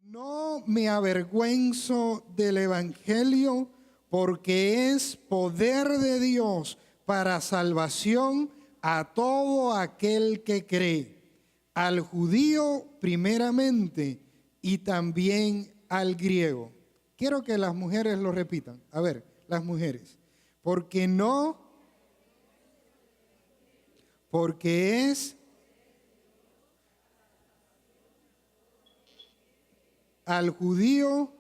No me avergüenzo del Evangelio porque es poder de Dios para salvación a todo aquel que cree, al judío primeramente y también al griego. Quiero que las mujeres lo repitan. A ver, las mujeres. Porque es al judío,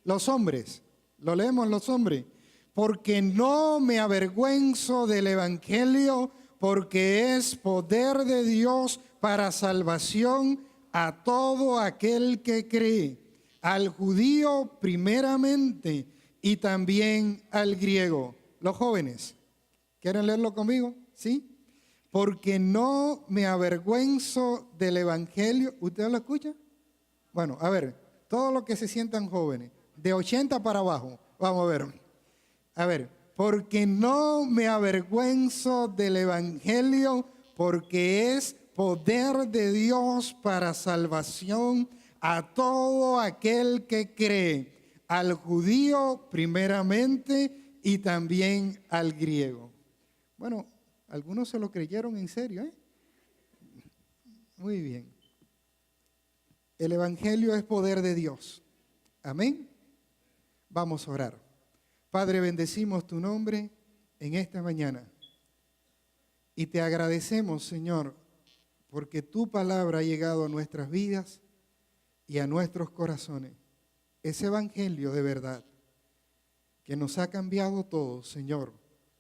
los hombres, lo leemos los hombres, porque no me avergüenzo del Evangelio, porque es poder de Dios para salvación a todo aquel que cree, al judío primeramente y también al griego. Los jóvenes, ¿quieren leerlo conmigo? ¿Sí? Porque no me avergüenzo del Evangelio. ¿Usted lo escucha? Bueno, a ver, todos los que se sientan jóvenes, de 80 para abajo, vamos a ver. A ver, porque no me avergüenzo del Evangelio, porque es poder de Dios para salvación a todo aquel que cree, al judío primeramente y también al griego. Bueno, algunos se lo creyeron en serio, ¿eh? Muy bien. El Evangelio es poder de Dios. Amén. Vamos a orar. Padre, bendecimos tu nombre en esta mañana. Y te agradecemos, Señor, porque tu palabra ha llegado a nuestras vidas y a nuestros corazones. Ese Evangelio de verdad que nos ha cambiado todo, Señor,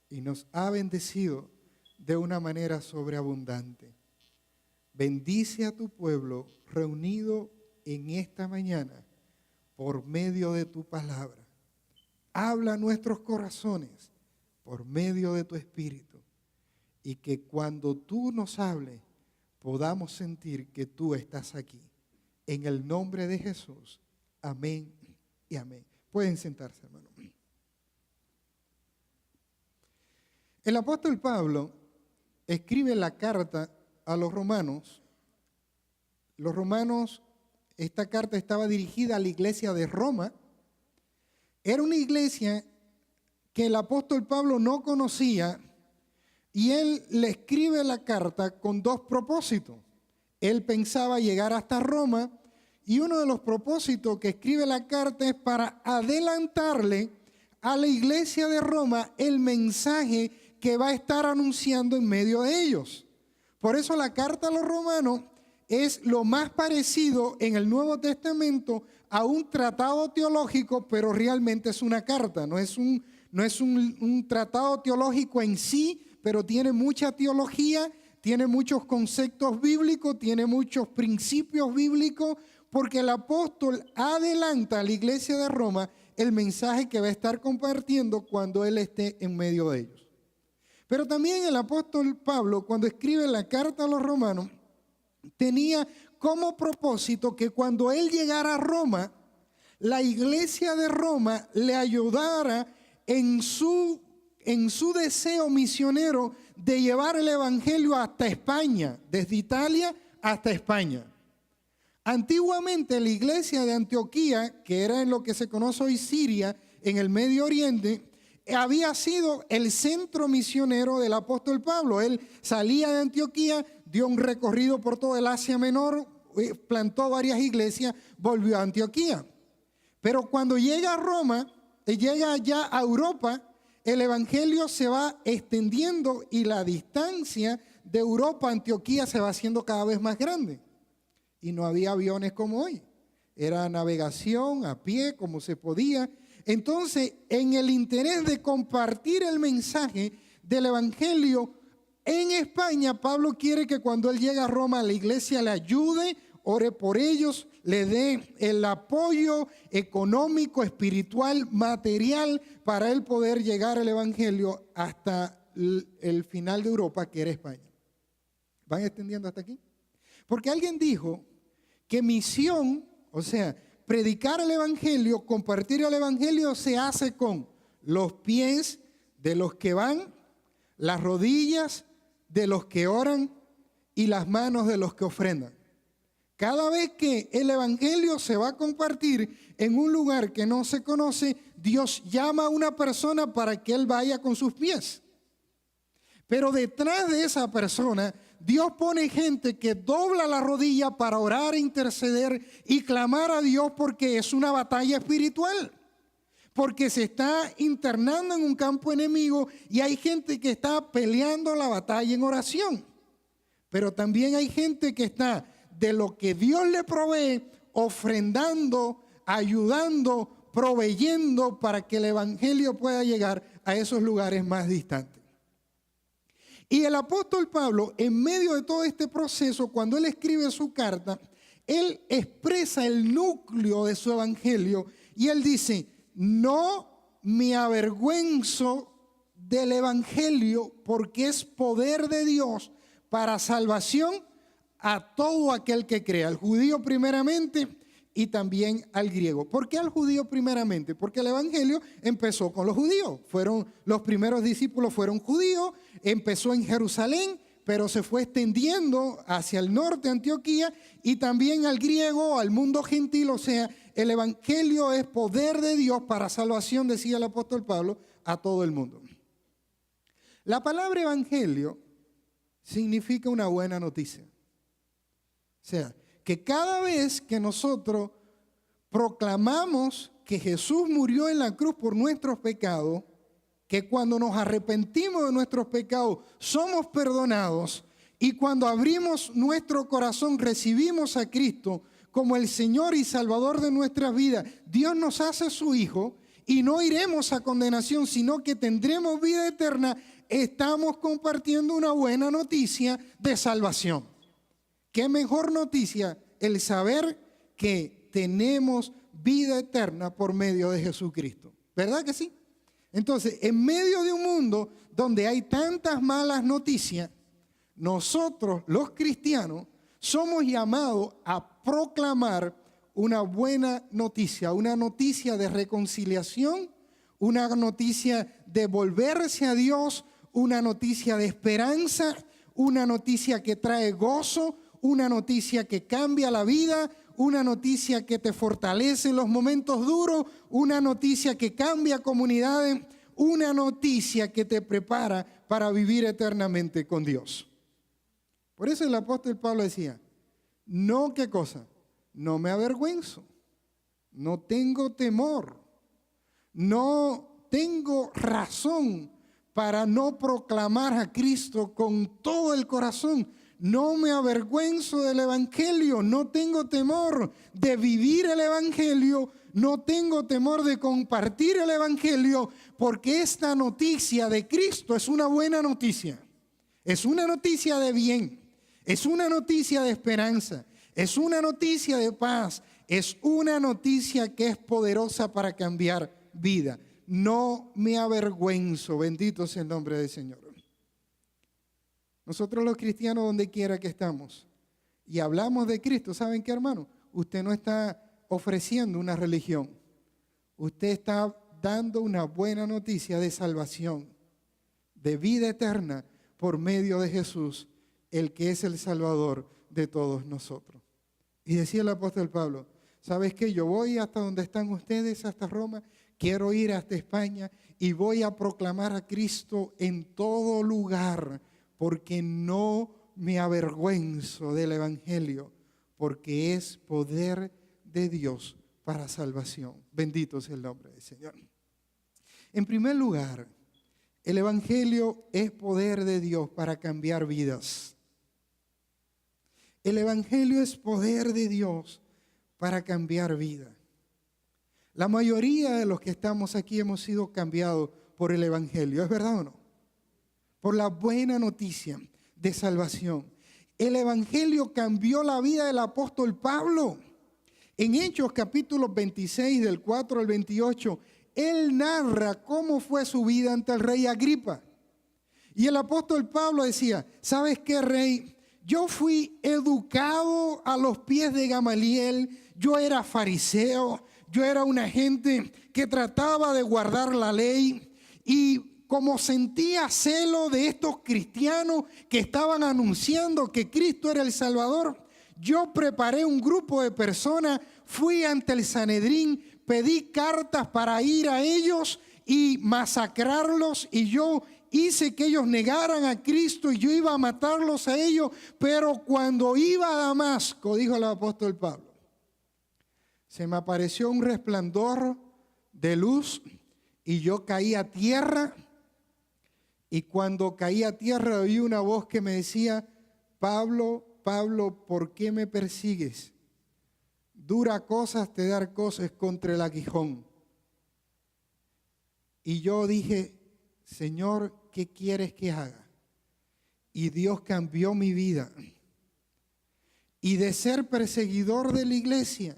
y nos ha bendecido de una manera sobreabundante. Bendice a tu pueblo reunido en esta mañana por medio de tu palabra. Habla a nuestros corazones por medio de tu Espíritu y que cuando tú nos hables podamos sentir que tú estás aquí. En el nombre de Jesús. Amén y amén. Pueden sentarse, hermano. El apóstol Pablo escribe la carta a los romanos. Los romanos, esta carta estaba dirigida a la iglesia de Roma. Era una iglesia que el apóstol Pablo no conocía y él le escribe la carta con dos propósitos. Él pensaba llegar hasta Roma y uno de los propósitos que escribe la carta es para adelantarle a la iglesia de Roma el mensaje que va a estar anunciando en medio de ellos. Por eso la carta a los romanos es lo más parecido en el Nuevo Testamento a un tratado teológico, pero realmente es una carta, no es un tratado teológico en sí, pero tiene mucha teología, tiene muchos conceptos bíblicos, tiene muchos principios bíblicos, porque el apóstol adelanta a la iglesia de Roma el mensaje que va a estar compartiendo cuando él esté en medio de ellos. Pero también el apóstol Pablo, cuando escribe la carta a los romanos, tenía como propósito que cuando él llegara a Roma, la iglesia de Roma le ayudara en su deseo misionero de llevar el evangelio hasta España, desde Italia hasta España. Antiguamente la iglesia de Antioquía, que era en lo que se conoce hoy Siria, en el Medio Oriente, había sido el centro misionero del apóstol Pablo. Él salía de Antioquía, dio un recorrido por todo el Asia Menor, plantó varias iglesias, volvió a Antioquía. Pero cuando llega a Roma, llega ya a Europa, el evangelio se va extendiendo y la distancia de Europa a Antioquía se va haciendo cada vez más grande. Y no había aviones como hoy. Era navegación a pie como se podía. Entonces, en el interés de compartir el mensaje del evangelio en España, Pablo quiere que cuando él llegue a Roma, la iglesia le ayude, ore por ellos, le dé el apoyo económico, espiritual, material para él poder llegar al evangelio hasta el final de Europa, que era España. ¿Van extendiendo hasta aquí? Porque alguien dijo que misión, o sea, predicar el evangelio, compartir el evangelio se hace con los pies de los que van, las rodillas de los que oran y las manos de los que ofrendan. Cada vez que el evangelio se va a compartir en un lugar que no se conoce, Dios llama a una persona para que él vaya con sus pies. Pero detrás de esa persona, Dios pone gente que dobla la rodilla para orar, interceder y clamar a Dios, porque es una batalla espiritual. Porque se está internando en un campo enemigo y hay gente que está peleando la batalla en oración. Pero también hay gente que está de lo que Dios le provee, ofrendando, ayudando, proveyendo para que el evangelio pueda llegar a esos lugares más distantes. Y el apóstol Pablo, en medio de todo este proceso, cuando él escribe su carta, él expresa el núcleo de su evangelio y él dice: no me avergüenzo del evangelio, porque es poder de Dios para salvación a todo aquel que crea, al judío primeramente y también al griego. ¿Por qué al judío primeramente? Porque el evangelio empezó con los judíos. Los primeros discípulos fueron judíos, empezó en Jerusalén, pero se fue extendiendo hacia el norte, Antioquía, y también al griego, al mundo gentil. O sea, el evangelio es poder de Dios para salvación, decía el apóstol Pablo, a todo el mundo. La palabra evangelio significa una buena noticia. O sea, que cada vez que nosotros proclamamos que Jesús murió en la cruz por nuestros pecados, que cuando nos arrepentimos de nuestros pecados somos perdonados, y cuando abrimos nuestro corazón recibimos a Cristo como el Señor y Salvador de nuestras vidas, Dios nos hace su Hijo y no iremos a condenación, sino que tendremos vida eterna. Estamos compartiendo una buena noticia de salvación. ¿Qué mejor noticia el saber que tenemos vida eterna por medio de Jesucristo? ¿Verdad que sí? Entonces, en medio de un mundo donde hay tantas malas noticias, nosotros, los cristianos, somos llamados a proclamar una buena noticia, una noticia de reconciliación, una noticia de volverse a Dios, una noticia de esperanza, una noticia que trae gozo, una noticia que cambia la vida, una noticia que te fortalece en los momentos duros, una noticia que cambia comunidades, una noticia que te prepara para vivir eternamente con Dios. Por eso el apóstol Pablo decía: no, ¿qué cosa? No me avergüenzo, no tengo temor, no tengo razón para no proclamar a Cristo con todo el corazón. No me avergüenzo del evangelio, no tengo temor de vivir el evangelio, no tengo temor de compartir el evangelio, porque esta noticia de Cristo es una buena noticia. Es una noticia de bien, es una noticia de esperanza, es una noticia de paz, es una noticia que es poderosa para cambiar vida. No me avergüenzo, bendito sea el nombre del Señor. Nosotros los cristianos, donde quiera que estamos, y hablamos de Cristo, ¿saben qué, hermano? Usted no está ofreciendo una religión. Usted está dando una buena noticia de salvación, de vida eterna, por medio de Jesús, el que es el Salvador de todos nosotros. Y decía el apóstol Pablo: ¿sabes qué? Yo voy hasta donde están ustedes, hasta Roma, quiero ir hasta España y voy a proclamar a Cristo en todo lugar, porque no me avergüenzo del evangelio, porque es poder de Dios para salvación. Bendito sea el nombre del Señor. En primer lugar, el evangelio es poder de Dios para cambiar vidas. El evangelio es poder de Dios para cambiar vida. La mayoría de los que estamos aquí hemos sido cambiados por el evangelio, ¿es verdad o no? Por la buena noticia de salvación. El evangelio cambió la vida del apóstol Pablo. En Hechos capítulo 26, del 4 al 28, él narra cómo fue su vida ante el rey Agripa. Y el apóstol Pablo decía: ¿sabes qué, rey? Yo fui educado a los pies de Gamaliel, yo era fariseo, yo era una gente que trataba de guardar la ley, y como sentía celo de estos cristianos que estaban anunciando que Cristo era el Salvador, Yo preparé un grupo de personas, fui ante el Sanedrín, pedí cartas para ir a ellos y masacrarlos, y yo hice que ellos negaran a Cristo y yo iba a matarlos a ellos, pero cuando iba a Damasco, dijo el apóstol Pablo, se me apareció un resplandor de luz y yo caí a tierra, y cuando caí a tierra oí una voz que me decía, Pablo, Pablo, ¿por qué me persigues? Dura cosas te dar cosas contra el aguijón. Y yo dije, Señor, ¿qué quieres que haga? Y Dios cambió mi vida. Y de ser perseguidor de la iglesia,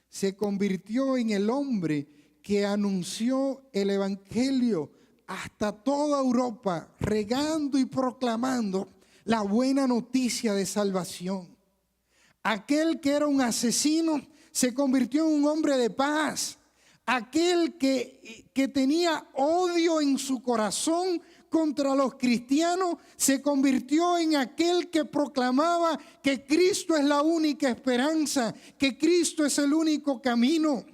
se convirtió en el hombre que anunció el evangelio hasta toda Europa, regando y proclamando la buena noticia de salvación. Aquel que era un asesino se convirtió en un hombre de paz. Aquel que tenía odio en su corazón contra los cristianos se convirtió en aquel que proclamaba que Cristo es la única esperanza, que Cristo es el único camino.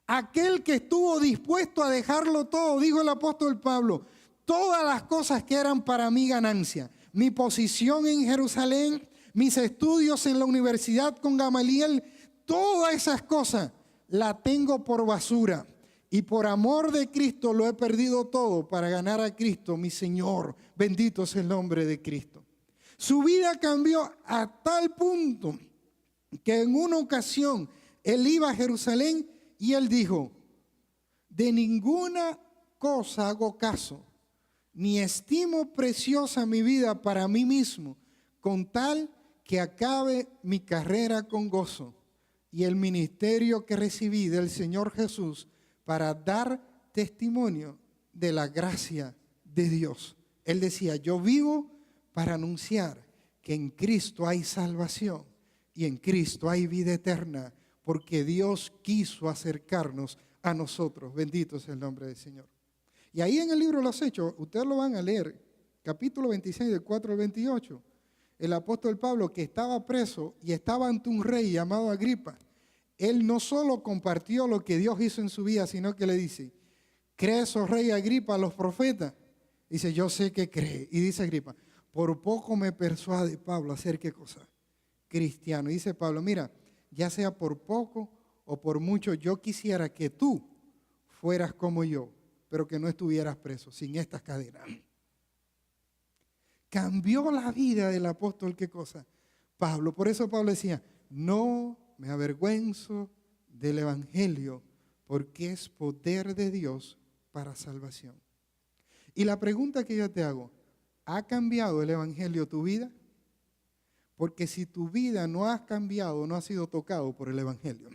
Aquel que estuvo dispuesto a dejarlo todo, dijo el apóstol Pablo, todas las cosas que eran para mí ganancia, mi posición en Jerusalén, mis estudios en la universidad con Gamaliel, todas esas cosas las tengo por basura y por amor de Cristo lo he perdido todo para ganar a Cristo, mi Señor. Bendito es el nombre de Cristo. Su vida cambió a tal punto que en una ocasión él iba a Jerusalén y él dijo, de ninguna cosa hago caso, ni estimo preciosa mi vida para mí mismo, con tal que acabe mi carrera con gozo y el ministerio que recibí del Señor Jesús para dar testimonio de la gracia de Dios. Él decía, yo vivo para anunciar que en Cristo hay salvación y en Cristo hay vida eterna, porque Dios quiso acercarnos a nosotros. Bendito es el nombre del Señor. Y ahí en el libro de los Hechos, ustedes lo van a leer, capítulo 26, del 4 al 28. El apóstol Pablo, que estaba preso y estaba ante un rey llamado Agripa, él no solo compartió lo que Dios hizo en su vida, sino que le dice, ¿crees, oh rey Agripa, a los profetas? Dice, yo sé que cree. Y dice Agripa, por poco me persuade Pablo a hacer qué cosa, cristiano. Y dice Pablo, mira, ya sea por poco o por mucho, yo quisiera que tú fueras como yo, pero que no estuvieras preso, sin estas cadenas. Cambió la vida del apóstol, ¿qué cosa? Pablo. Por eso Pablo decía, no me avergüenzo del evangelio, porque es poder de Dios para salvación. Y la pregunta que yo te hago, ¿ha cambiado el evangelio tu vida? Porque si tu vida no ha cambiado, no ha sido tocado por el evangelio.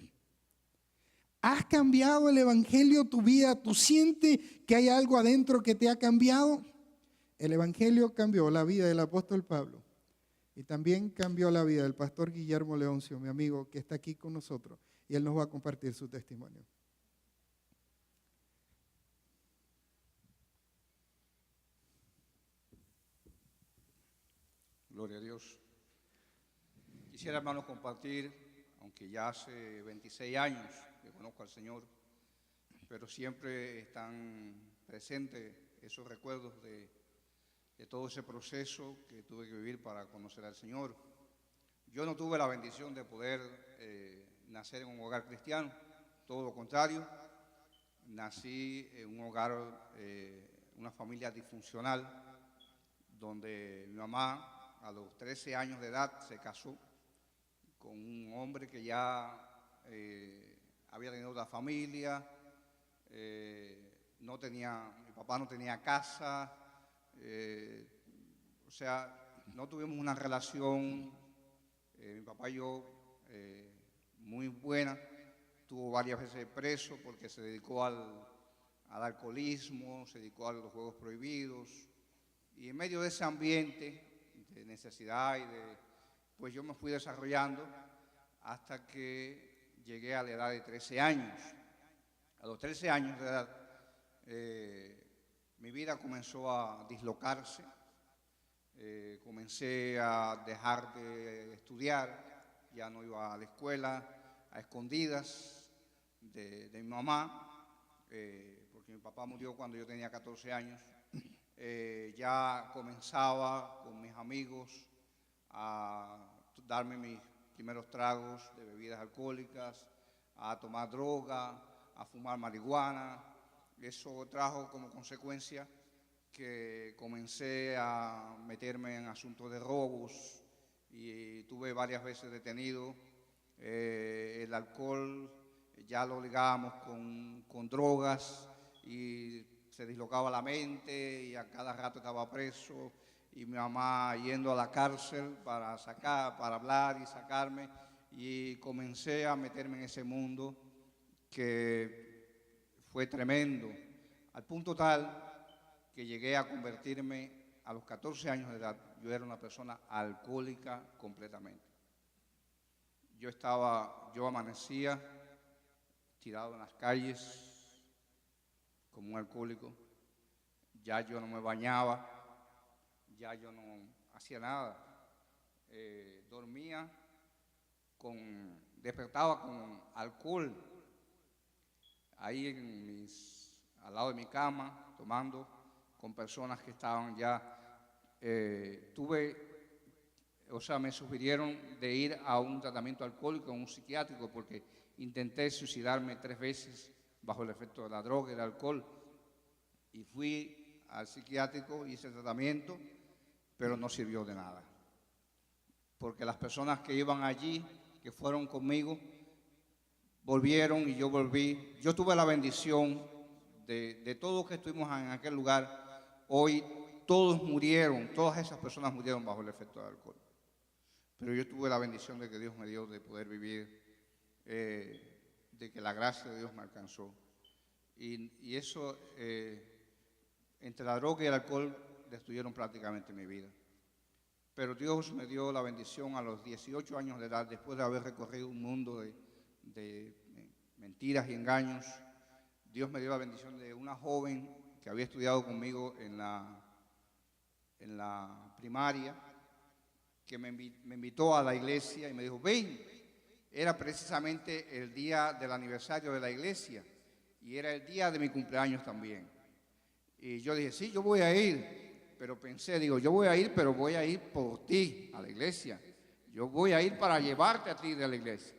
¿Has cambiado el evangelio tu vida? ¿Tú sientes que hay algo adentro que te ha cambiado? El evangelio cambió la vida del apóstol Pablo y también cambió la vida del pastor Guillermo Leoncio, mi amigo, que está aquí con nosotros, y él nos va a compartir su testimonio. Gloria a Dios. Quisiera, hermanos, compartir, aunque ya hace 26 años que conozco al Señor, pero siempre están presentes esos recuerdos de todo ese proceso que tuve que vivir para conocer al Señor. Yo no tuve la bendición de poder nacer en un hogar cristiano, todo lo contrario. Nací en un hogar, una familia disfuncional, donde mi mamá a los 13 años de edad se casó con un hombre que ya había tenido otra familia, mi papá no tenía casa, o sea, no tuvimos una relación, mi papá y yo, muy buena. Estuvo varias veces preso porque se dedicó al alcoholismo, se dedicó a los juegos prohibidos, y en medio de ese ambiente de necesidad pues yo me fui desarrollando hasta que llegué a la edad de 13 años. A los 13 años de edad, mi vida comenzó a dislocarse, comencé a dejar de estudiar, ya no iba a la escuela, a escondidas de mi mamá, porque mi papá murió cuando yo tenía 14 años. Ya comenzaba con mis amigos a darme mis primeros tragos de bebidas alcohólicas, a tomar droga, a fumar marihuana. Eso trajo como consecuencia que comencé a meterme en asuntos de robos y tuve varias veces detenido. El alcohol ya lo ligábamos con drogas y se dislocaba la mente y a cada rato estaba preso y mi mamá yendo a la cárcel para hablar y sacarme, y comencé a meterme en ese mundo que fue tremendo, al punto tal que llegué a convertirme a los 14 años de edad. Yo era una persona alcohólica completamente. Yo amanecía tirado en las calles como un alcohólico. Ya yo no me bañaba, ya yo no hacía nada. Despertaba con alcohol ahí al lado de mi cama, tomando con personas que estaban ya. Me sugirieron de ir a un tratamiento alcohólico, a un psiquiátrico, porque intenté suicidarme 3 veces bajo el efecto de la droga y del alcohol. Y fui al psiquiátrico, hice el tratamiento, pero no sirvió de nada. Porque las personas que iban allí, que fueron conmigo, volvieron y yo volví. Yo tuve la bendición de todos los que estuvimos en aquel lugar. Hoy todos murieron, todas esas personas murieron bajo el efecto del alcohol. Pero yo tuve la bendición de que Dios me dio de poder vivir, de que la gracia de Dios me alcanzó. Y eso, entre la droga y el alcohol, destruyeron prácticamente mi vida. Pero Dios me dio la bendición a los 18 años de edad, después de haber recorrido un mundo de mentiras y engaños. Dios me dio la bendición de una joven que había estudiado conmigo en la primaria, que me invitó a la iglesia y me dijo, ven. Era precisamente el día del aniversario de la iglesia y era el día de mi cumpleaños también. Y yo dije, sí, yo voy a ir. Pero pensé, yo voy a ir, pero voy a ir por ti a la iglesia. Yo voy a ir para llevarte a ti de la iglesia.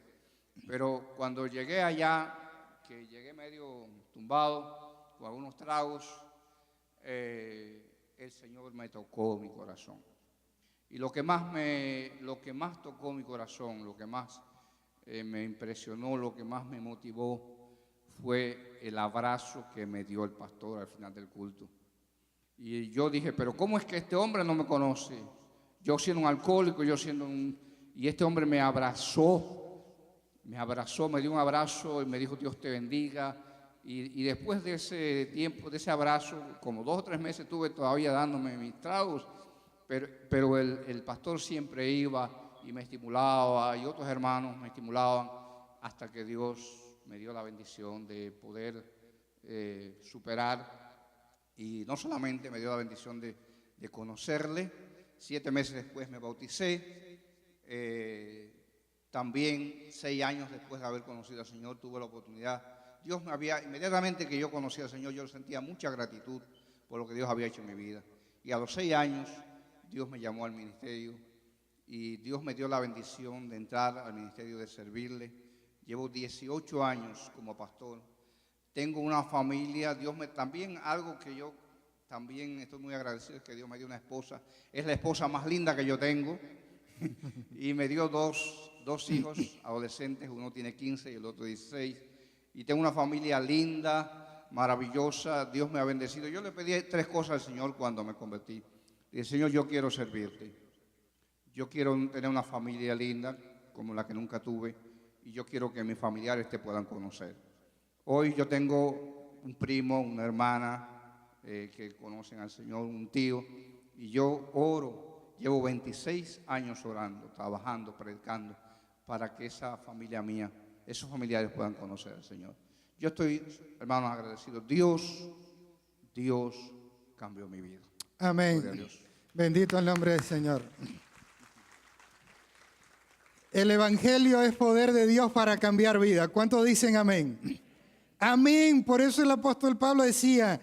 Pero cuando llegué allá, que llegué medio tumbado, con algunos tragos, el Señor me tocó mi corazón. Y lo que más tocó mi corazón, lo que más me impresionó, lo que más me motivó, fue el abrazo que me dio el pastor al final del culto. Y yo dije, pero ¿cómo es que este hombre no me conoce? Yo siendo un alcohólico, y este hombre me abrazó, me dio un abrazo y me dijo, Dios te bendiga. Y después de ese tiempo, de ese abrazo, como 2 o 3 meses estuve todavía dándome mis tragos, pero el pastor siempre iba y me estimulaba, y otros hermanos me estimulaban, hasta que Dios me dio la bendición de poder superar. Y no solamente me dio la bendición de conocerle, 7 meses después me bauticé, también 6 años después de haber conocido al Señor tuve la oportunidad. Inmediatamente que yo conocí al Señor, yo sentía mucha gratitud por lo que Dios había hecho en mi vida. Y a los 6 años Dios me llamó al ministerio y Dios me dio la bendición de entrar al ministerio, de servirle. Llevo 18 años como pastor. Tengo una familia, también algo que yo también estoy muy agradecido es que Dios me dio una esposa. Es la esposa más linda que yo tengo y me dio dos hijos adolescentes, uno tiene 15 y el otro 16. Y tengo una familia linda, maravillosa, Dios me ha bendecido. Yo le pedí 3 cosas al Señor cuando me convertí. Le dije, Señor, yo quiero servirte. Yo quiero tener una familia linda como la que nunca tuve y yo quiero que mis familiares te puedan conocer. Hoy yo tengo un primo, una hermana que conocen al Señor, un tío, y yo oro, llevo 26 años orando, trabajando, predicando, para que esa familia mía, esos familiares puedan conocer al Señor. Yo estoy, hermanos, agradecido. Dios cambió mi vida. Amén. Bendito el nombre del Señor. El Evangelio es poder de Dios para cambiar vida. ¿Cuántos dicen amén? Amén. Por eso el apóstol Pablo decía,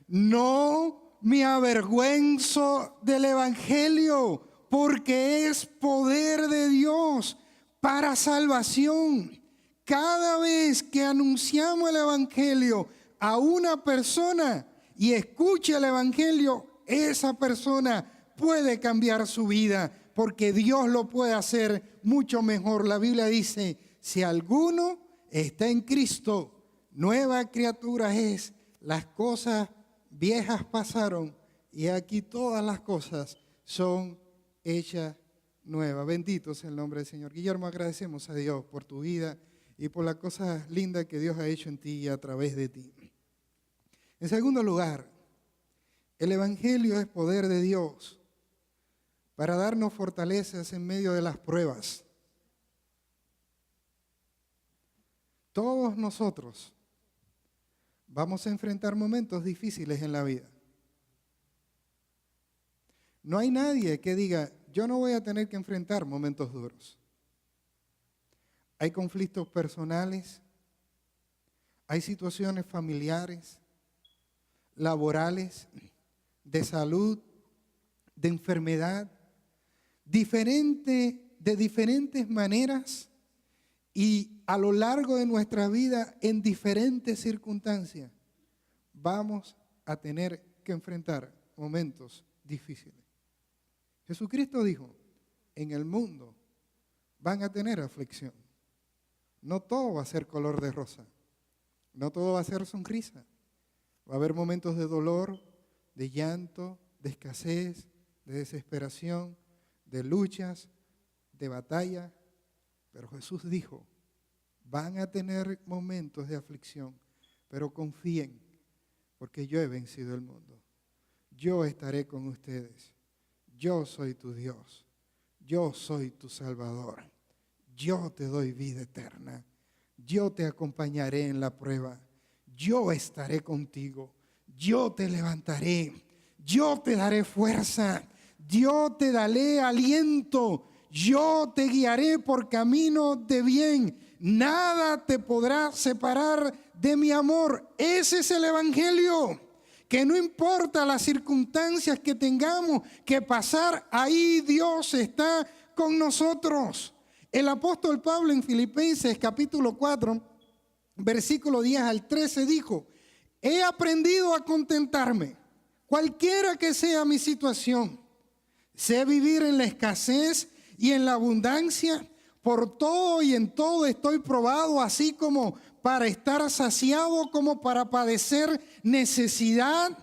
no me avergüenzo del Evangelio, porque es poder de Dios para salvación. Cada vez que anunciamos el Evangelio a una persona y escuche el Evangelio, esa persona puede cambiar su vida, porque Dios lo puede hacer mucho mejor. La Biblia dice, si alguno está en Cristo, nueva criatura es. Las cosas viejas pasaron y aquí todas las cosas son hechas nuevas. Bendito sea el nombre del Señor. Guillermo, agradecemos a Dios por tu vida y por las cosas lindas que Dios ha hecho en ti y a través de ti. En segundo lugar, el Evangelio es poder de Dios para darnos fortalezas en medio de las pruebas. Todos nosotros vamos a enfrentar momentos difíciles en la vida. No hay nadie que diga, yo no voy a tener que enfrentar momentos duros. Hay conflictos personales, hay situaciones familiares, laborales, de salud, de enfermedad, de diferentes maneras y a lo largo de nuestra vida en diferentes circunstancias vamos a tener que enfrentar momentos difíciles. Jesucristo dijo, en el mundo van a tener aflicción. No todo va a ser color de rosa, no todo va a ser sonrisa. Va a haber momentos de dolor, de llanto, de escasez, de desesperación, de luchas, de batalla. Pero Jesús dijo, van a tener momentos de aflicción, pero confíen, porque yo he vencido el mundo. Yo estaré con ustedes. Yo soy tu Dios. Yo soy tu Salvador. Yo te doy vida eterna. Yo te acompañaré en la prueba. Yo estaré contigo. Yo te levantaré. Yo te daré fuerza. Yo te daré aliento. Yo te guiaré por camino de bien. Nada te podrá separar de mi amor. Ese es el Evangelio. Que no importa las circunstancias que tengamos que pasar, ahí Dios está con nosotros. El apóstol Pablo en Filipenses capítulo 4, versículo 10 al 13 dijo, he aprendido a contentarme, cualquiera que sea mi situación. Sé vivir en la escasez y en la abundancia. Por todo y en todo estoy probado, así como para estar saciado, como para padecer necesidad.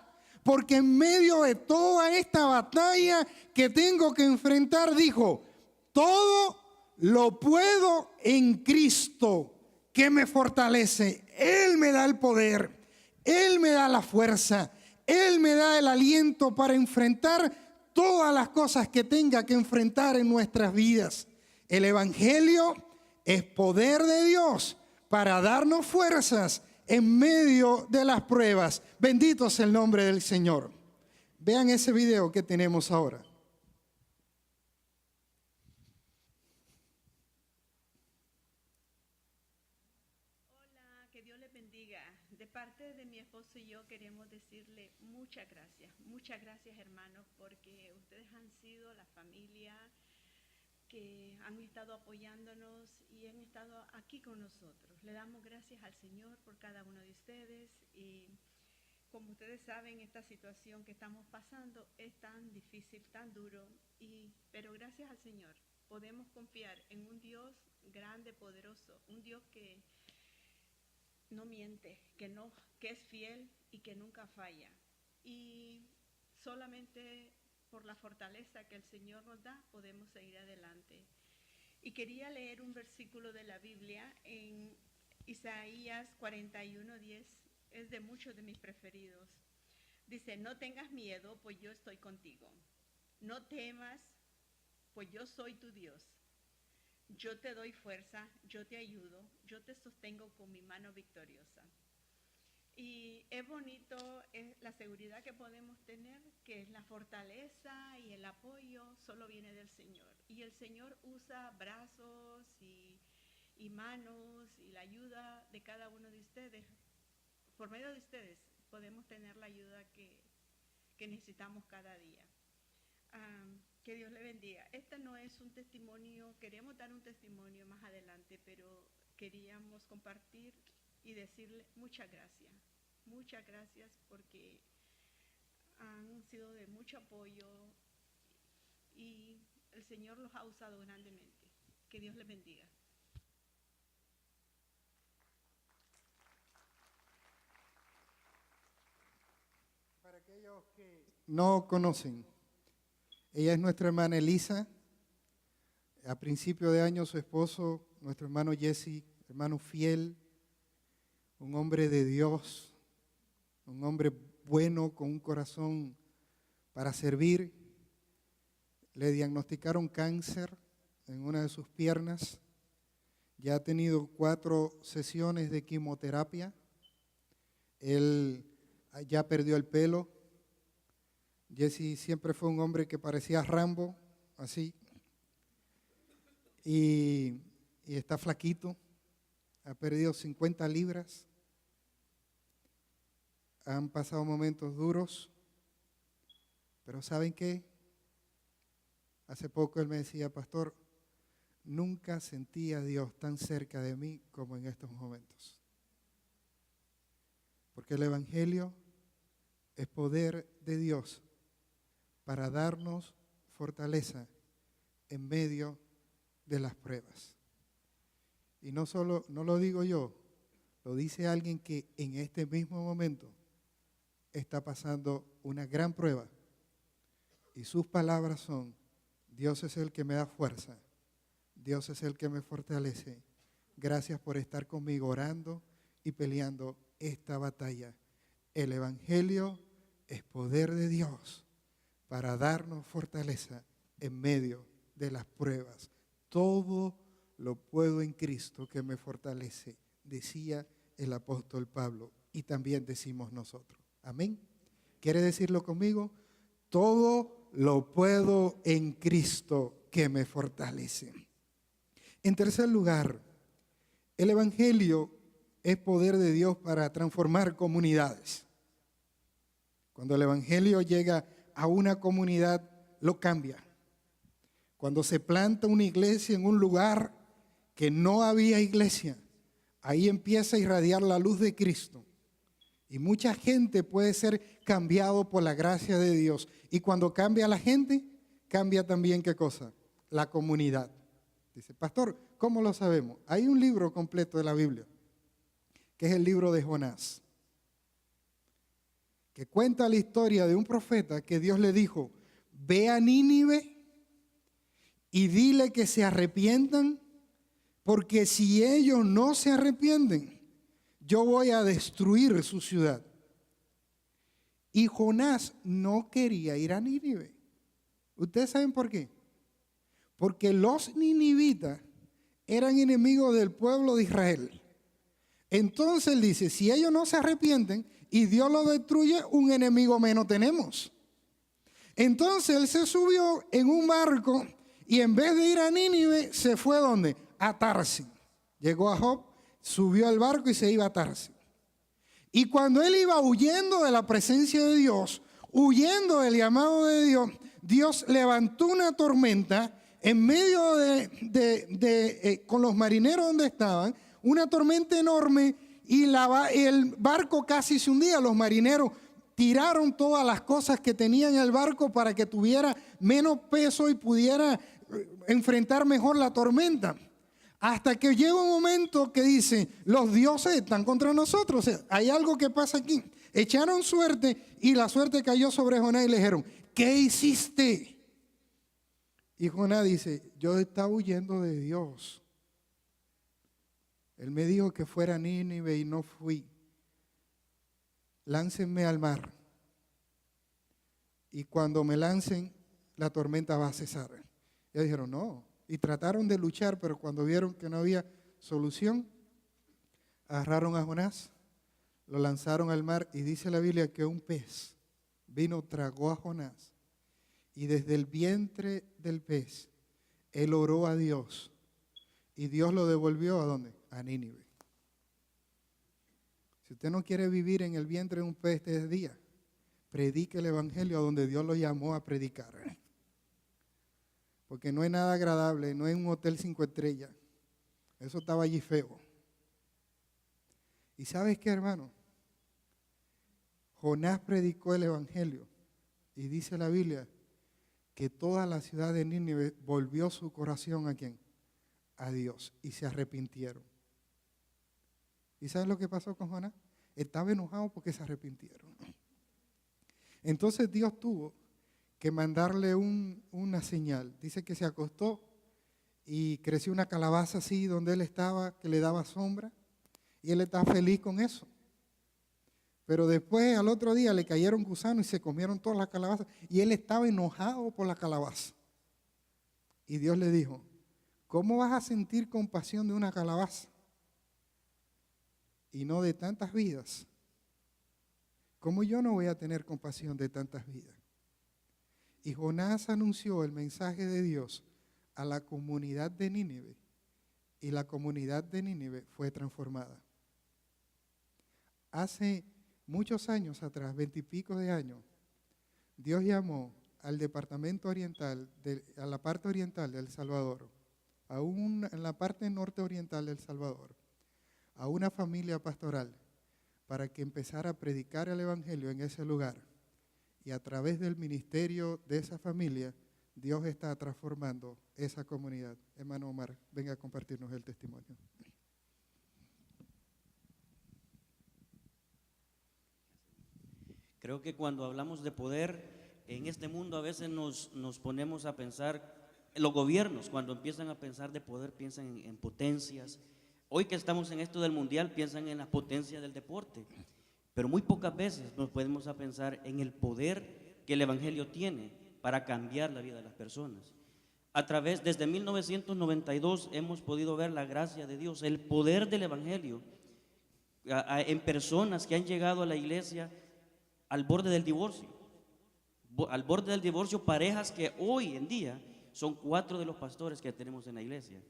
Porque en medio de toda esta batalla que tengo que enfrentar, dijo, todo lo puedo en Cristo que me fortalece. Él me da el poder, Él me da la fuerza, Él me da el aliento para enfrentar todas las cosas que tenga que enfrentar en nuestras vidas. El Evangelio es poder de Dios para darnos fuerzas en medio de las pruebas. Bendito sea el nombre del Señor. Vean ese video que tenemos ahora. Hola, que Dios les bendiga. De parte de mi esposo y yo queremos decirle muchas gracias hermanos, porque ustedes han sido la familia que han estado apoyándonos y han estado aquí con nosotros. Le damos gracias al Señor por cada uno de ustedes y como ustedes saben, esta situación que estamos pasando es tan difícil, tan duro, pero gracias al Señor podemos confiar en un Dios grande, poderoso, un Dios que no miente, que es fiel y que nunca falla. Y solamente por la fortaleza que el Señor nos da, podemos seguir adelante. Y quería leer un versículo de la Biblia en Isaías 41:10, es de muchos de mis preferidos. Dice, no tengas miedo, pues yo estoy contigo. No temas, pues yo soy tu Dios. Yo te doy fuerza, yo te ayudo, yo te sostengo con mi mano victoriosa. Y es bonito la seguridad que podemos tener, que es la fortaleza y el apoyo solo viene del Señor. Y el Señor usa brazos y manos y la ayuda de cada uno de ustedes. Por medio de ustedes podemos tener la ayuda que necesitamos cada día. Que Dios le bendiga. Este no es un testimonio, queremos dar un testimonio más adelante, pero queríamos compartir y decirle muchas gracias. Muchas gracias porque han sido de mucho apoyo y el Señor los ha usado grandemente. Que Dios les bendiga. Para aquellos que no conocen, ella es nuestra hermana Elisa. A principio de año su esposo, nuestro hermano Jesse, hermano fiel, un hombre de Dios, un hombre bueno con un corazón para servir. Le diagnosticaron cáncer en una de sus piernas. Ya ha tenido 4 sesiones de quimioterapia. Él ya perdió el pelo. Jesse siempre fue un hombre que parecía Rambo, así. Y está flaquito. Ha perdido 50 libras. Han pasado momentos duros. Pero ¿saben qué? Hace poco él me decía, pastor, nunca sentí a Dios tan cerca de mí como en estos momentos. Porque el Evangelio es poder de Dios para darnos fortaleza en medio de las pruebas. Y no lo digo yo, lo dice alguien que en este mismo momento está pasando una gran prueba. Y sus palabras son, Dios es el que me da fuerza, Dios es el que me fortalece. Gracias por estar conmigo orando y peleando esta batalla. El Evangelio es poder de Dios para darnos fortaleza en medio de las pruebas. Todo lo puedo en Cristo que me fortalece, decía el apóstol Pablo, y también decimos nosotros. Amén. ¿Quiere decirlo conmigo? Todo lo puedo en Cristo que me fortalece. En tercer lugar, el Evangelio es poder de Dios para transformar comunidades. Cuando el Evangelio llega a una comunidad, lo cambia. Cuando se planta una iglesia en un lugar que no había iglesia, ahí empieza a irradiar la luz de Cristo. Y mucha gente puede ser cambiado por la gracia de Dios. Y cuando cambia la gente, cambia también, ¿qué cosa? La comunidad. Dice, pastor, ¿cómo lo sabemos? Hay un libro completo de la Biblia, que es el libro de Jonás, que cuenta la historia de un profeta que Dios le dijo, ve a Nínive y dile que se arrepientan, porque si ellos no se arrepienten, yo voy a destruir su ciudad. Y Jonás no quería ir a Nínive. ¿Ustedes saben por qué? Porque los ninivitas eran enemigos del pueblo de Israel. Entonces él dice, si ellos no se arrepienten y Dios los destruye, un enemigo menos tenemos. Entonces él se subió en un barco y en vez de ir a Nínive, se fue ¿a dónde? A Tarsis. Llegó a Job, subió al barco y se iba a Tarsis. Y cuando él iba huyendo de la presencia de Dios, huyendo del llamado de Dios, Dios levantó una tormenta en medio con los marineros donde estaban, una tormenta enorme, y el barco casi se hundía. Los marineros tiraron todas las cosas que tenían en el barco para que tuviera menos peso y pudiera enfrentar mejor la tormenta. Hasta que llega un momento que dice, los dioses están contra nosotros. O sea, hay algo que pasa aquí. Echaron suerte y la suerte cayó sobre Jonás y le dijeron, ¿qué hiciste? Y Jonás dice, yo estaba huyendo de Dios. Él me dijo que fuera a Nínive y no fui. Láncenme al mar. Y cuando me lancen, la tormenta va a cesar. Ellos dijeron, no. Y trataron de luchar, pero cuando vieron que no había solución, agarraron a Jonás, lo lanzaron al mar y dice la Biblia que un pez vino, tragó a Jonás y desde el vientre del pez él oró a Dios y Dios lo devolvió ¿a dónde? A Nínive. Si usted no quiere vivir en el vientre de un pez este día, predique el evangelio a donde Dios lo llamó a predicar. Porque no es nada agradable, no es un hotel 5 estrellas. Eso estaba allí feo. ¿Y sabes qué, hermano? Jonás predicó el evangelio y dice la Biblia que toda la ciudad de Nínive volvió su corazón ¿a quién? A Dios y se arrepintieron. ¿Y sabes lo que pasó con Jonás? Estaba enojado porque se arrepintieron. Entonces Dios tuvo que mandarle una señal. Dice que se acostó y creció una calabaza así donde él estaba, que le daba sombra, y él estaba feliz con eso. Pero después, al otro día, le cayeron gusanos y se comieron todas las calabazas, y él estaba enojado por la calabaza. Y Dios le dijo, ¿cómo vas a sentir compasión de una calabaza y no de tantas vidas? ¿Cómo yo no voy a tener compasión de tantas vidas? Y Jonás anunció el mensaje de Dios a la comunidad de Nínive, y la comunidad de Nínive fue transformada. Hace muchos años atrás, 20 y pico de años, Dios llamó al departamento oriental, a la parte oriental de El Salvador, aún en la parte norte oriental de El Salvador, a una familia pastoral para que empezara a predicar el evangelio en ese lugar. Y a través del ministerio de esa familia, Dios está transformando esa comunidad. Hermano Omar, venga a compartirnos el testimonio. Creo que cuando hablamos de poder, en este mundo a veces nos ponemos a pensar, los gobiernos cuando empiezan a pensar de poder piensan en potencias. Hoy que estamos en esto del mundial piensan en la potencia del deporte, pero muy pocas veces nos podemos a pensar en el poder que el evangelio tiene para cambiar la vida de las personas. Desde 1992 hemos podido ver la gracia de Dios, el poder del evangelio en personas que han llegado a la iglesia al borde del divorcio. Al borde del divorcio, parejas que hoy en día son 4 de los pastores que tenemos en la iglesia,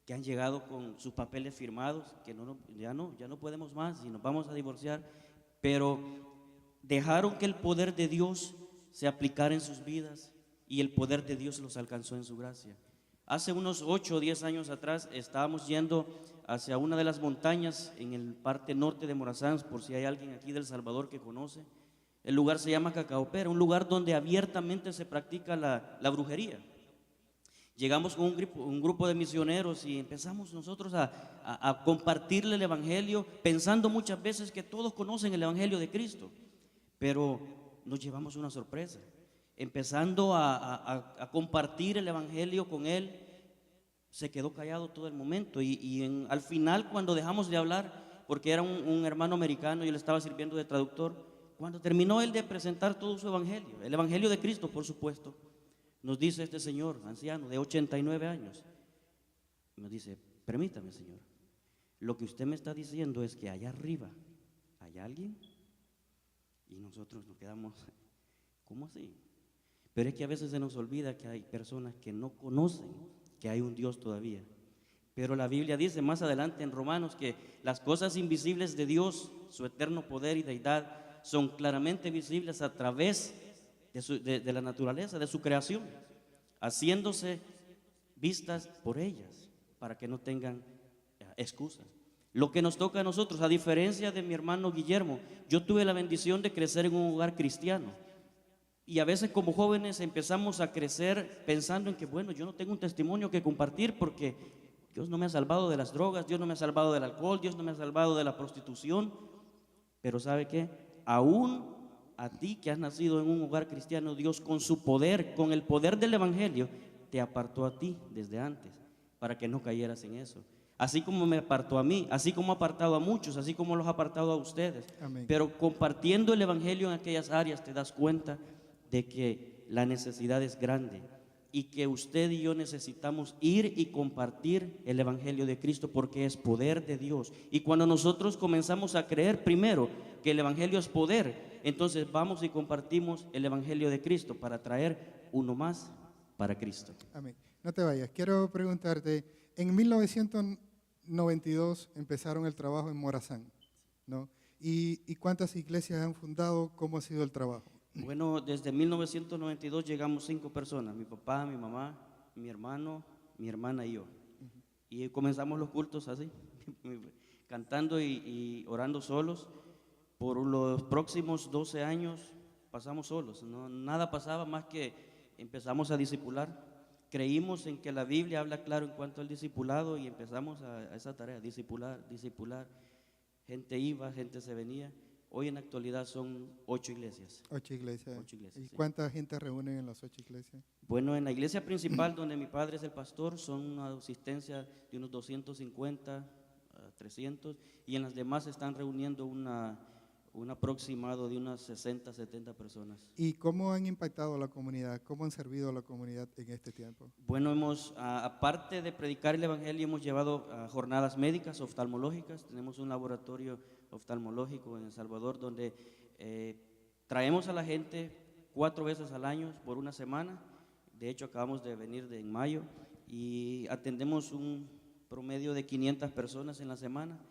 que han llegado con sus papeles firmados, que ya no podemos más y nos vamos a divorciar, pero dejaron que el poder de Dios se aplicara en sus vidas y el poder de Dios los alcanzó en su gracia. Hace unos 8 o 10 años atrás estábamos yendo hacia una de las montañas en el parte norte de Morazán, por si hay alguien aquí del Salvador que conoce. El lugar se llama Cacaopera, un lugar donde abiertamente se practica la brujería. Llegamos con un grupo de misioneros y empezamos nosotros a compartirle el evangelio, pensando muchas veces que todos conocen el evangelio de Cristo, pero nos llevamos una sorpresa. Empezando a compartir el evangelio con él, se quedó callado todo el momento y al final, cuando dejamos de hablar, porque era un hermano americano y él estaba sirviendo de traductor, cuando terminó él de presentar todo su evangelio, el evangelio de Cristo, por supuesto, nos dice este señor anciano de 89 años, nos dice, permítame, señor, lo que usted me está diciendo es que allá arriba hay alguien. Y nosotros nos quedamos, ¿cómo así? Pero es que a veces se nos olvida que hay personas que no conocen que hay un Dios todavía. Pero la Biblia dice más adelante en Romanos que las cosas invisibles de Dios, su eterno poder y deidad, son claramente visibles a través de la naturaleza, de su creación, haciéndose vistas por ellas, para que no tengan excusas. Lo que nos toca a nosotros, a diferencia de mi hermano Guillermo, yo tuve la bendición de crecer en un hogar cristiano. Y a veces como jóvenes empezamos a crecer pensando en que, bueno, yo no tengo un testimonio que compartir porque Dios no me ha salvado de las drogas, Dios no me ha salvado del alcohol, Dios no me ha salvado de la prostitución. Pero ¿sabe qué? Aún a ti que has nacido en un hogar cristiano, Dios con su poder, con el poder del evangelio, te apartó a ti desde antes para que no cayeras en eso. Así como me apartó a mí, así como ha apartado a muchos, así como los ha apartado a ustedes. Amén. Pero compartiendo el evangelio en aquellas áreas te das cuenta de que la necesidad es grande y que usted y yo necesitamos ir y compartir el Evangelio de Cristo porque es poder de Dios. Y cuando nosotros comenzamos a creer primero que el Evangelio es poder, entonces vamos y compartimos el Evangelio de Cristo para traer uno más para Cristo. Amén. No te vayas. Quiero preguntarte, en 1992 empezaron el trabajo en Morazán, ¿no? ¿Y cuántas iglesias han fundado? ¿Cómo ha sido el trabajo? Bueno, desde 1992 llegamos 5 personas, mi papá, mi mamá, mi hermano, mi hermana y yo. Y comenzamos los cultos así, cantando y orando solos. Por los próximos 12 años pasamos solos, no, nada pasaba más que empezamos a discipular. Creímos en que la Biblia habla claro en cuanto al discipulado y empezamos a esa tarea, discipular. Gente iba, gente se venía. Hoy en la actualidad son 8 iglesias. 8 iglesias. 8 iglesias, ¿Y sí. cuánta gente reúnen en las 8 iglesias? Bueno, en la iglesia principal donde mi padre es el pastor son una asistencia de unos 250 a 300 y en las demás se están reuniendo un aproximado de unas 60, 70 personas. ¿Y cómo han impactado a la comunidad? ¿Cómo han servido a la comunidad en este tiempo? Bueno, aparte de predicar el evangelio, hemos llevado jornadas médicas, oftalmológicas. Tenemos un laboratorio oftalmológico en El Salvador donde traemos a la gente 4 veces al año por una semana. De hecho, acabamos de venir en mayo y atendemos un promedio de 500 personas en la semana,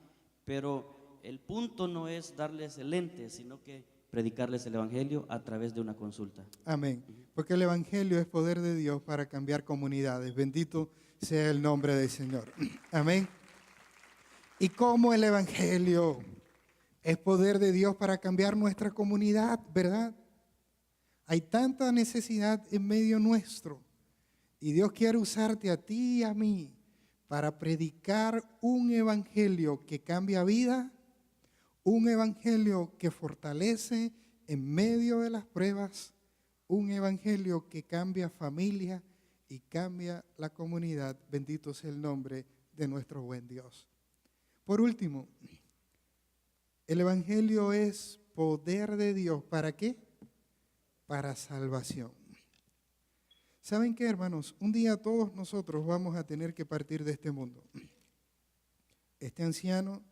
pero el punto no es darles el lente, sino que predicarles el evangelio a través de una consulta. Amén. Porque el evangelio es poder de Dios para cambiar comunidades. Bendito sea el nombre del Señor. Amén. Y como el evangelio es poder de Dios para cambiar nuestra comunidad, ¿verdad? Hay tanta necesidad en medio nuestro y Dios quiere usarte a ti y a mí para predicar un evangelio que cambia vida, un evangelio que fortalece en medio de las pruebas, un evangelio que cambia familia y cambia la comunidad. Bendito sea el nombre de nuestro buen Dios. Por último, el evangelio es poder de Dios. ¿Para qué? Para salvación. ¿Saben qué, hermanos? Un día todos nosotros vamos a tener que partir de este mundo. Este anciano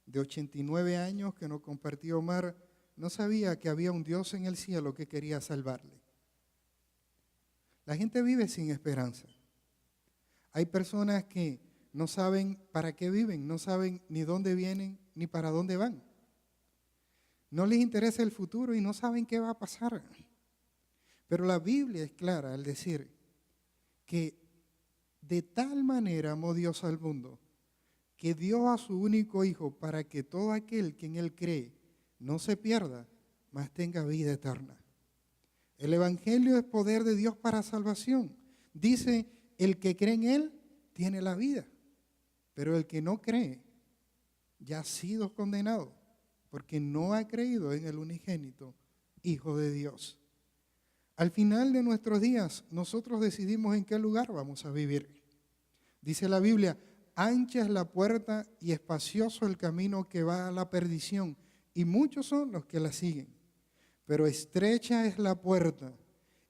de 89 años que nos compartió Omar no sabía que había un Dios en el cielo que quería salvarle. La gente vive sin esperanza. Hay personas que no saben para qué viven, no saben ni dónde vienen ni para dónde van. No les interesa el futuro y no saben qué va a pasar. Pero la Biblia es clara al decir que de tal manera amó Dios al mundo que dio a su único Hijo para que todo aquel que en Él cree no se pierda, mas tenga vida eterna. El Evangelio es poder de Dios para salvación. Dice, el que cree en Él tiene la vida, pero el que no cree ya ha sido condenado porque no ha creído en el unigénito Hijo de Dios. Al final de nuestros días, nosotros decidimos en qué lugar vamos a vivir. Dice la Biblia, ancha es la puerta y espacioso el camino que va a la perdición, y muchos son los que la siguen. Pero estrecha es la puerta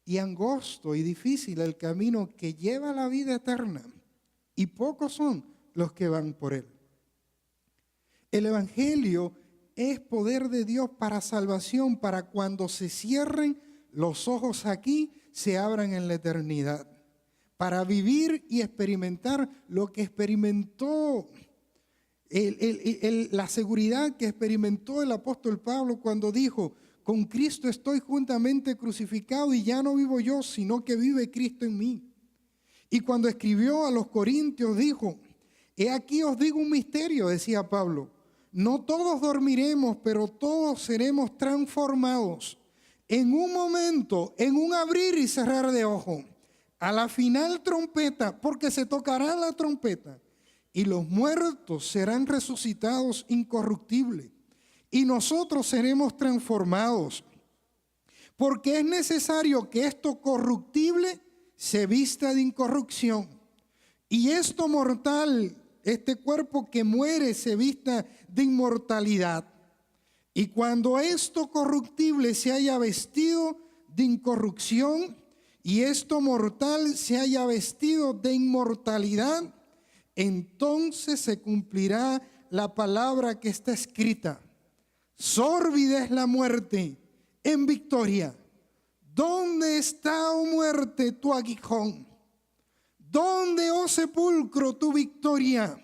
y angosto y difícil el camino que lleva a la vida eterna, y pocos son los que van por él. El Evangelio es poder de Dios para salvación, para cuando se cierren los ojos aquí, se abran en la eternidad. Para vivir y experimentar lo que experimentó, la seguridad que experimentó el apóstol Pablo cuando dijo, con Cristo estoy juntamente crucificado y ya no vivo yo, sino que vive Cristo en mí. Y cuando escribió a los Corintios dijo, he aquí os digo un misterio, decía Pablo, no todos dormiremos, pero todos seremos transformados en un momento, en un abrir y cerrar de ojos. A la final trompeta, porque se tocará la trompeta, y los muertos serán resucitados incorruptibles, y nosotros seremos transformados, porque es necesario que esto corruptible se vista de incorrupción, y esto mortal, este cuerpo que muere, se vista de inmortalidad. Y cuando esto corruptible se haya vestido de incorrupción, y esto mortal se haya vestido de inmortalidad, entonces se cumplirá la palabra que está escrita. Sórbida es la muerte en victoria. ¿Dónde está, oh muerte, tu aguijón? ¿Dónde, oh sepulcro, tu victoria?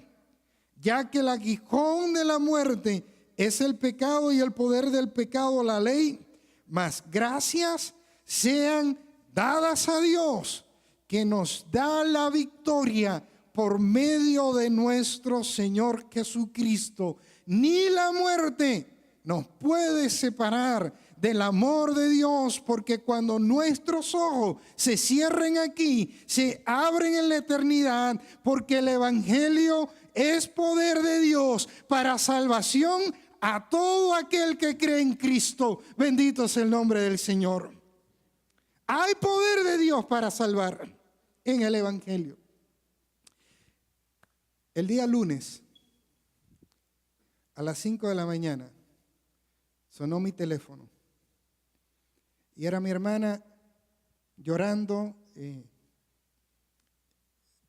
Ya que el aguijón de la muerte es el pecado y el poder del pecado la ley, mas gracias sean dadas a Dios que nos da la victoria por medio de nuestro Señor Jesucristo. Ni la muerte nos puede separar del amor de Dios, porque cuando nuestros ojos se cierren aquí, se abren en la eternidad, porque el Evangelio es poder de Dios para salvación a todo aquel que cree en Cristo. Bendito es el nombre del Señor. Hay poder de Dios para salvar en el Evangelio. El día lunes, a las 5 de la mañana, sonó mi teléfono. Y era mi hermana llorando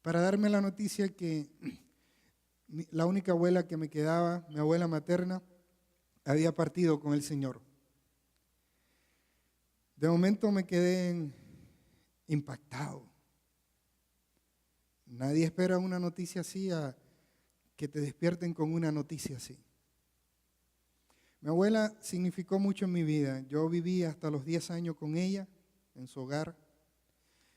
para darme la noticia que la única abuela que me quedaba, mi abuela materna, había partido con el Señor. De momento me quedé impactado. Nadie espera una noticia así, a que te despierten con una noticia así. Mi abuela significó mucho en mi vida. Yo viví hasta los 10 años con ella, en su hogar.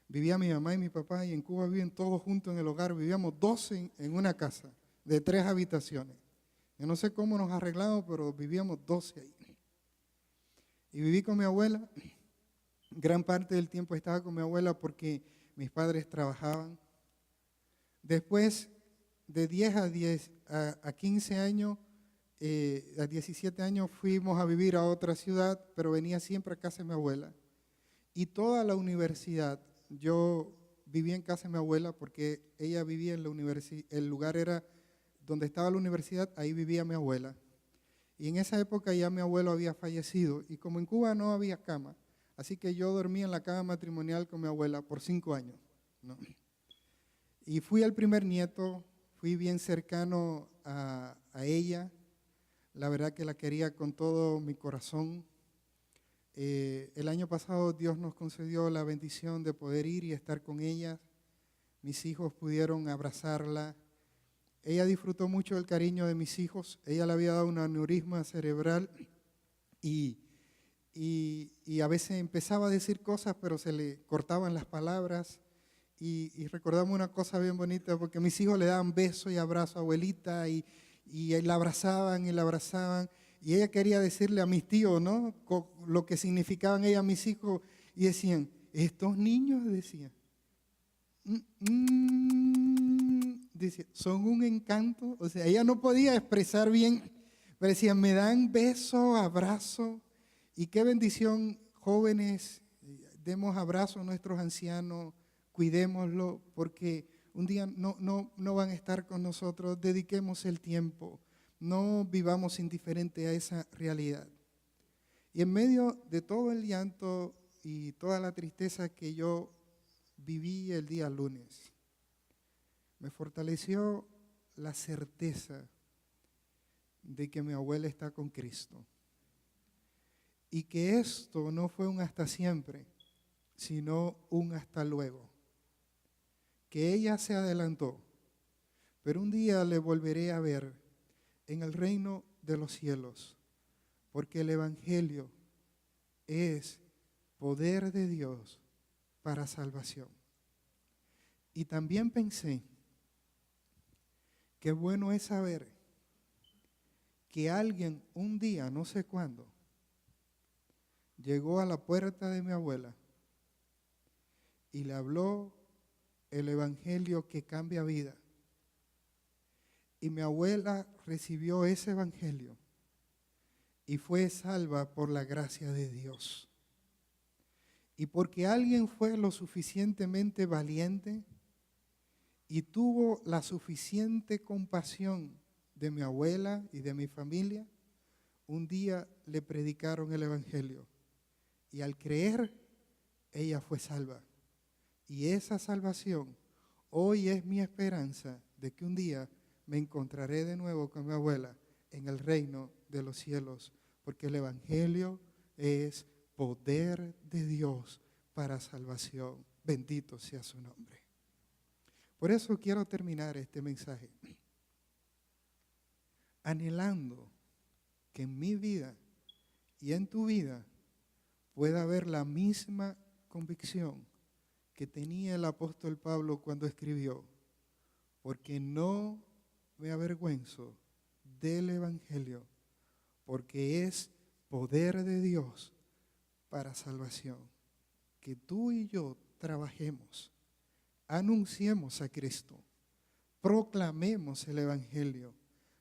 Vivía mi mamá y mi papá, y en Cuba viven todos juntos en el hogar. Vivíamos 12 en una casa de 3 habitaciones. Yo no sé cómo nos arreglamos, pero vivíamos 12 ahí. Y viví con mi abuela. Gran parte del tiempo estaba con mi abuela porque mis padres trabajaban. Después de 10 a 15 años, a 17 años fuimos a vivir a otra ciudad, pero venía siempre a casa de mi abuela. Y toda la universidad, yo vivía en casa de mi abuela porque ella vivía en la universidad, el lugar era donde estaba la universidad, ahí vivía mi abuela. Y en esa época ya mi abuelo había fallecido, y como en Cuba no había cama, así que yo dormí en la cama matrimonial con mi abuela por 5 años, ¿no? Y fui el primer nieto, fui bien cercano a ella. La verdad que la quería con todo mi corazón. El año pasado Dios nos concedió la bendición de poder ir y estar con ella. Mis hijos pudieron abrazarla. Ella disfrutó mucho del cariño de mis hijos. Ella le había dado un aneurisma cerebral y a veces empezaba a decir cosas, pero se le cortaban las palabras. Y recordamos una cosa bien bonita, porque mis hijos le daban beso y abrazo a abuelita y la abrazaban y la abrazaban. Y ella quería decirle a mis tíos, ¿no?, lo que significaban ella, mis hijos, y decían, estos niños, decían, decía, son un encanto. O sea, ella no podía expresar bien, pero decían, me dan beso, abrazo. Y qué bendición, jóvenes, demos abrazo a nuestros ancianos, cuidémoslo, porque un día no van a estar con nosotros. Dediquemos el tiempo, no vivamos indiferente a esa realidad. Y en medio de todo el llanto y toda la tristeza que yo viví el día lunes, me fortaleció la certeza de que mi abuela está con Cristo. Y que esto no fue un hasta siempre, sino un hasta luego. Que ella se adelantó, pero un día le volveré a ver en el reino de los cielos, porque el Evangelio es poder de Dios para salvación. Y también pensé, qué bueno es saber que alguien un día, no sé cuándo, llegó a la puerta de mi abuela y le habló el Evangelio que cambia vida. Y mi abuela recibió ese Evangelio y fue salva por la gracia de Dios. Y porque alguien fue lo suficientemente valiente y tuvo la suficiente compasión de mi abuela y de mi familia, un día le predicaron el Evangelio. Y al creer, ella fue salva. Y esa salvación hoy es mi esperanza de que un día me encontraré de nuevo con mi abuela en el reino de los cielos, porque el Evangelio es poder de Dios para salvación. Bendito sea su nombre. Por eso quiero terminar este mensaje anhelando que en mi vida y en tu vida pueda haber la misma convicción que tenía el apóstol Pablo cuando escribió, porque no me avergüenzo del Evangelio, porque es poder de Dios para salvación. Que tú y yo trabajemos, anunciemos a Cristo, proclamemos el Evangelio,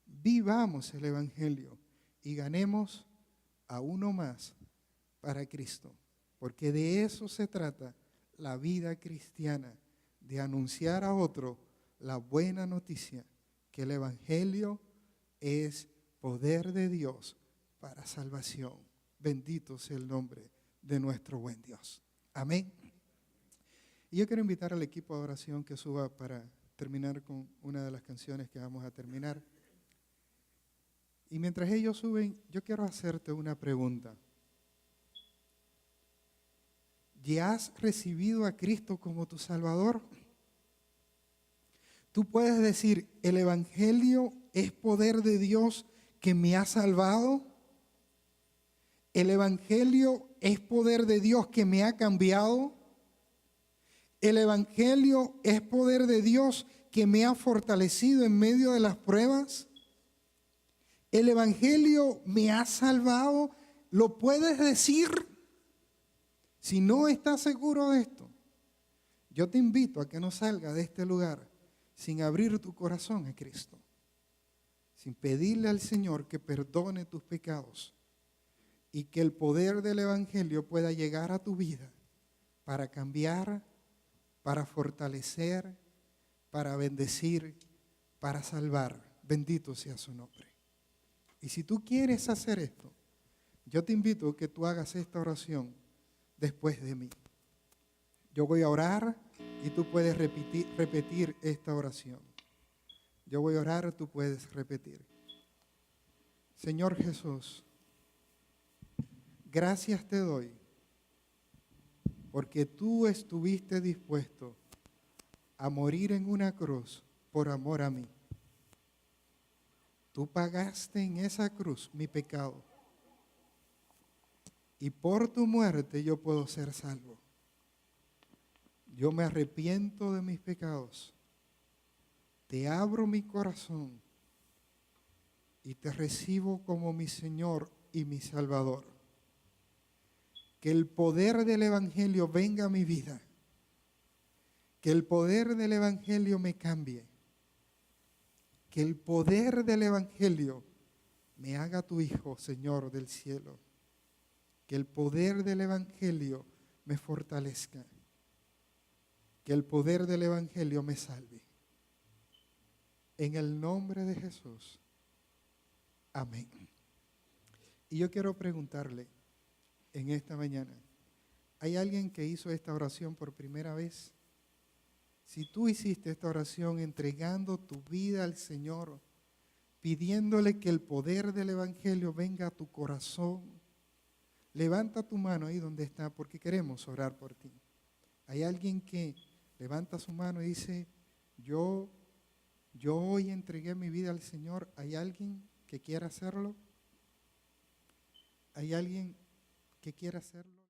vivamos el Evangelio y ganemos a uno más para Cristo, porque de eso se trata la vida cristiana, de anunciar a otro la buena noticia, que el Evangelio es poder de Dios para salvación. Bendito sea el nombre de nuestro buen Dios. Amén. Y yo quiero invitar al equipo de oración que suba para terminar con una de las canciones que vamos a terminar. Y mientras ellos suben, yo quiero hacerte una pregunta. ¿Ya has recibido a Cristo como tu Salvador? Tú puedes decir, el Evangelio es poder de Dios que me ha salvado. El Evangelio es poder de Dios que me ha cambiado. El Evangelio es poder de Dios que me ha fortalecido en medio de las pruebas. El Evangelio me ha salvado. ¿Lo puedes decir? Si no estás seguro de esto, yo te invito a que no salgas de este lugar sin abrir tu corazón a Cristo, sin pedirle al Señor que perdone tus pecados y que el poder del Evangelio pueda llegar a tu vida para cambiar, para fortalecer, para bendecir, para salvar. Bendito sea su nombre. Y si tú quieres hacer esto, yo te invito a que tú hagas esta oración después de mí. Yo voy a orar y tú puedes repetir esta oración. Yo voy a orar, tú puedes repetir. Señor Jesús, gracias te doy porque tú estuviste dispuesto a morir en una cruz por amor a mí. Tú pagaste en esa cruz mi pecado. Y por tu muerte yo puedo ser salvo. Yo me arrepiento de mis pecados. Te abro mi corazón y te recibo como mi Señor y mi Salvador. Que el poder del Evangelio venga a mi vida. Que el poder del Evangelio me cambie. Que el poder del Evangelio me haga tu Hijo, Señor del cielo. Que el poder del Evangelio me fortalezca. Que el poder del Evangelio me salve. En el nombre de Jesús. Amén. Y yo quiero preguntarle en esta mañana, ¿hay alguien que hizo esta oración por primera vez? Si tú hiciste esta oración entregando tu vida al Señor, pidiéndole que el poder del Evangelio venga a tu corazón, levanta tu mano ahí donde está, porque queremos orar por ti. Hay alguien que levanta su mano y dice, yo hoy entregué mi vida al Señor. ¿Hay alguien que quiera hacerlo? ¿Hay alguien que quiera hacerlo?